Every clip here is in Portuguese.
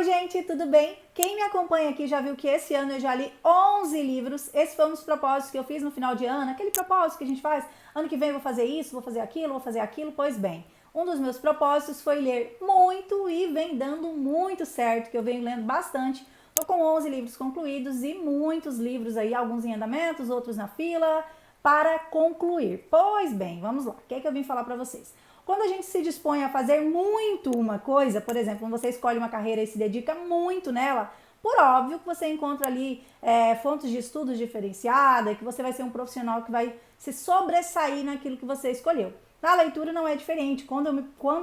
Oi gente, tudo bem? Quem me acompanha aqui já viu que esse ano eu já li 11 livros. Esse foi um dos propósitos que eu fiz no final de ano, aquele propósito que a gente faz, ano que vem eu vou fazer isso, vou fazer aquilo, pois bem. Um dos meus propósitos foi ler muito e vem dando muito certo, que eu venho lendo bastante. Tô com 11 livros concluídos e muitos livros aí, alguns em andamentos, outros na fila, para concluir. Pois bem, vamos lá. O que é que eu vim falar para vocês? Quando a gente se dispõe a fazer muito uma coisa, por exemplo, quando você escolhe uma carreira e se dedica muito nela, por óbvio que você encontra ali fontes de estudos diferenciadas, que você vai ser um profissional que vai se sobressair naquilo que você escolheu. Na leitura não é diferente. Quando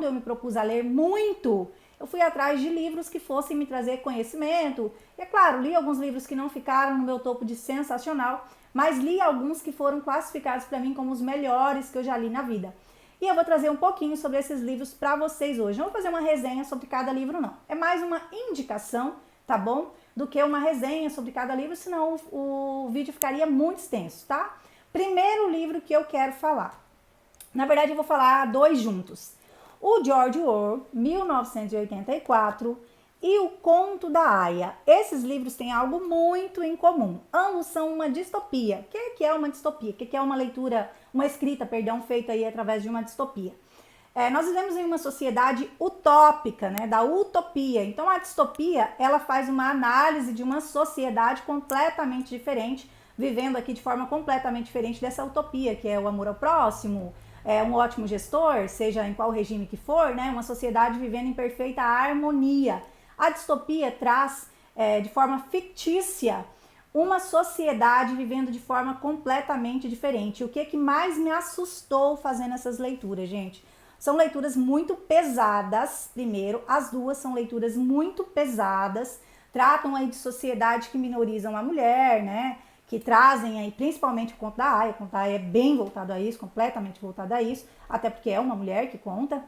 eu me propus a ler muito, eu fui atrás de livros que fossem me trazer conhecimento. E é claro, li alguns livros que não ficaram no meu topo de sensacional, mas li alguns que foram classificados para mim como os melhores que eu já li na vida. E eu vou trazer um pouquinho sobre esses livros para vocês hoje. Não vou fazer uma resenha sobre cada livro, não. É mais uma indicação, tá bom? Do que uma resenha sobre cada livro, senão o vídeo ficaria muito extenso, tá? Primeiro livro que eu quero falar. Na verdade, eu vou falar dois juntos. O George Orwell, 1984, e O Conto da Aia. Esses livros têm algo muito em comum. Ambos são uma distopia. O que é uma distopia? O que é uma escrita, feita aí através de uma distopia? Nós vivemos em uma sociedade utópica, né, da utopia. Então a distopia, ela faz uma análise de uma sociedade completamente diferente, vivendo aqui de forma completamente diferente dessa utopia, que é o amor ao próximo, um ótimo gestor, seja em qual regime que for, né, uma sociedade vivendo em perfeita harmonia. A distopia traz, de forma fictícia, uma sociedade vivendo de forma completamente diferente. O que mais me assustou fazendo essas leituras, gente? São leituras muito pesadas, primeiro, as duas são leituras muito pesadas, tratam aí de sociedade que minorizam a mulher, né? Que trazem aí principalmente o Conto da Aia. O Conto da Aia é bem voltado a isso, completamente voltado a isso, até porque é uma mulher que conta.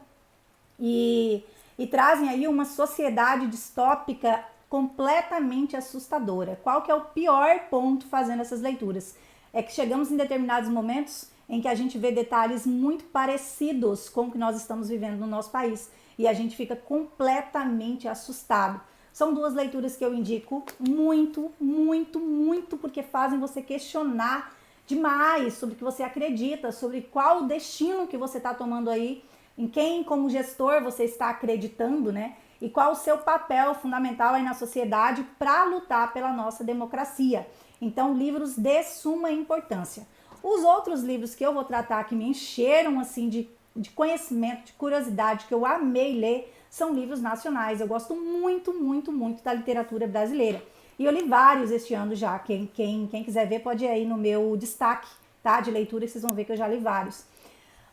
E trazem aí uma sociedade distópica completamente assustadora. Qual que é o pior ponto fazendo essas leituras? É que chegamos em determinados momentos em que a gente vê detalhes muito parecidos com o que nós estamos vivendo no nosso país e a gente fica completamente assustado. São duas leituras que eu indico muito, muito, muito, porque fazem você questionar demais sobre o que você acredita, sobre qual o destino que você está tomando aí, em quem, como gestor, você está acreditando, né? E qual o seu papel fundamental aí na sociedade para lutar pela nossa democracia. Então, livros de suma importância. Os outros livros que eu vou tratar, que me encheram assim de conhecimento, de curiosidade, que eu amei ler, são livros nacionais. Eu gosto muito, muito, muito da literatura brasileira. E eu li vários este ano já. Quem quiser ver pode ir aí no meu destaque, tá, de leitura, vocês vão ver que eu já li vários.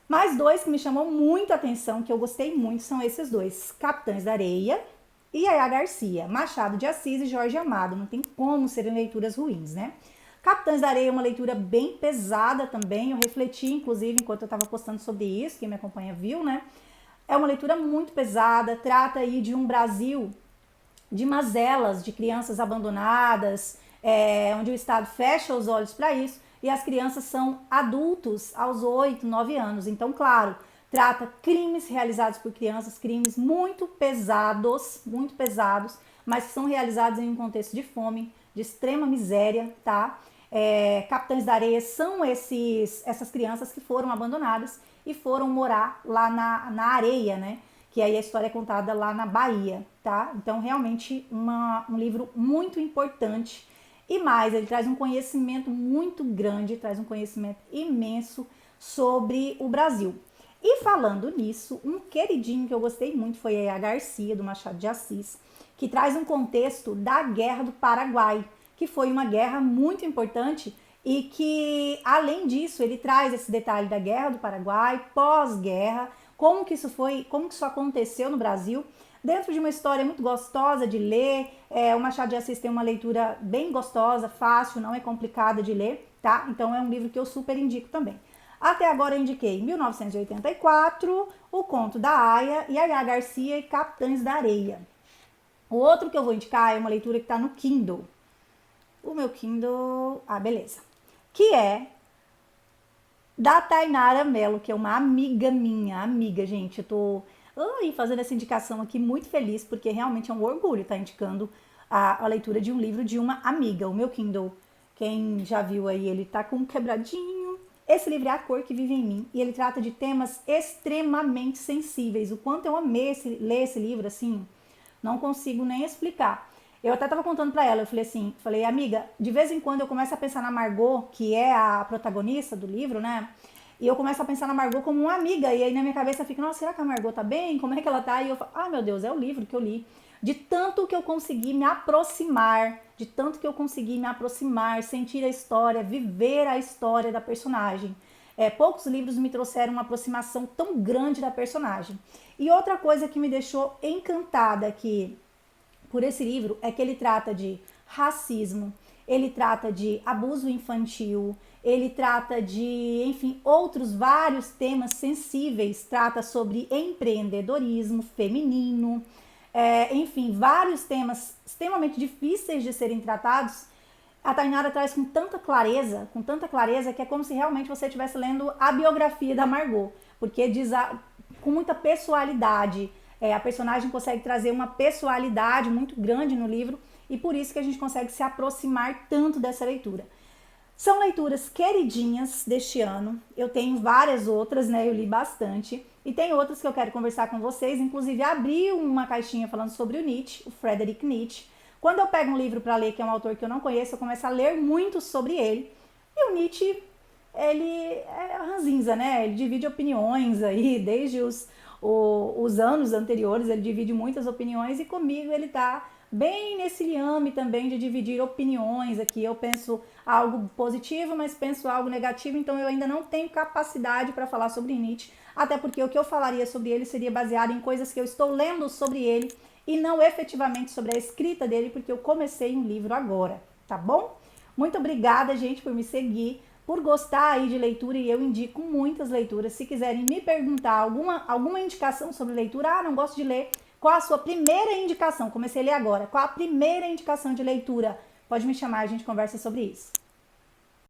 Mas dois que me chamou muito a atenção, que eu gostei muito, são esses dois. Capitães da Areia e Yaya Garcia. Machado de Assis e Jorge Amado. Não tem como serem leituras ruins, né? Capitães da Areia é uma leitura bem pesada também. Eu refleti, inclusive, enquanto eu estava postando sobre isso. Quem me acompanha viu, né? É uma leitura muito pesada. Trata aí de um Brasil de mazelas, de crianças abandonadas, onde o Estado fecha os olhos para isso. E as crianças são adultos aos 8, 9 anos. Então, claro, trata crimes realizados por crianças, crimes muito pesados, mas que são realizados em um contexto de fome, de extrema miséria, tá? Capitães da Areia são essas crianças que foram abandonadas e foram morar lá na areia, né? Que aí a história é contada lá na Bahia, tá? Então, realmente, um livro muito importante. E mais, ele traz um conhecimento muito grande, traz um conhecimento imenso sobre o Brasil. E falando nisso, um queridinho que eu gostei muito foi a Garcia, do Machado de Assis, que traz um contexto da Guerra do Paraguai, que foi uma guerra muito importante e que, além disso, ele traz esse detalhe da Guerra do Paraguai, pós-guerra, como que isso aconteceu no Brasil, dentro de uma história muito gostosa de ler. O Machado de Assis tem uma leitura bem gostosa, fácil, não é complicada de ler, tá? Então é um livro que eu super indico também. Até agora eu indiquei 1984, O Conto da Aia, Yaya Garcia e Capitães da Areia. O outro que eu vou indicar é uma leitura que está no Kindle. O meu Kindle... beleza. Que é da Tainara Mello, que é uma amiga minha, gente. E fazendo essa indicação aqui, muito feliz, porque realmente é um orgulho estar indicando a leitura de um livro de uma amiga. O meu Kindle, quem já viu aí, ele tá com um quebradinho. Esse livro é A Cor que Vive em Mim, e ele trata de temas extremamente sensíveis. O quanto eu amei ler esse livro, assim, não consigo nem explicar. Eu até tava contando pra ela, eu falei, amiga, de vez em quando eu começo a pensar na Margot, que é a protagonista do livro, né? E eu começo a pensar na Margot como uma amiga, e aí na minha cabeça fica, nossa, será que a Margot tá bem? Como é que ela tá? E eu falo, meu Deus, é o livro que eu li. De tanto que eu consegui me aproximar, sentir a história, viver a história da personagem. Poucos livros me trouxeram uma aproximação tão grande da personagem. E outra coisa que me deixou encantada aqui por esse livro é que ele trata de racismo, ele trata de abuso infantil, ele trata de, enfim, outros vários temas sensíveis, trata sobre empreendedorismo feminino, enfim, vários temas extremamente difíceis de serem tratados. A Tainara traz com tanta clareza, que é como se realmente você estivesse lendo a biografia da Margot, porque diz com muita pessoalidade. A personagem consegue trazer uma pessoalidade muito grande no livro e por isso que a gente consegue se aproximar tanto dessa leitura. São leituras queridinhas deste ano. Eu tenho várias outras, né? Eu li bastante. E tem outras que eu quero conversar com vocês. Inclusive, abri uma caixinha falando sobre o Nietzsche, o Friedrich Nietzsche. Quando eu pego um livro para ler, que é um autor que eu não conheço, eu começo a ler muito sobre ele. E o Nietzsche, ele é ranzinza, né? Ele divide opiniões aí, desde os anos anteriores, ele divide muitas opiniões. E comigo ele tá bem nesse liame também de dividir opiniões aqui. Eu penso algo positivo, mas penso algo negativo, então eu ainda não tenho capacidade para falar sobre Nietzsche, até porque o que eu falaria sobre ele seria baseado em coisas que eu estou lendo sobre ele e não efetivamente sobre a escrita dele, porque eu comecei um livro agora, tá bom? Muito obrigada, gente, por me seguir, por gostar aí de leitura, e eu indico muitas leituras. Se quiserem me perguntar alguma indicação sobre leitura, não gosto de ler, qual a sua primeira indicação? Comecei a ler agora. Qual a primeira indicação de leitura? Pode me chamar, a gente conversa sobre isso.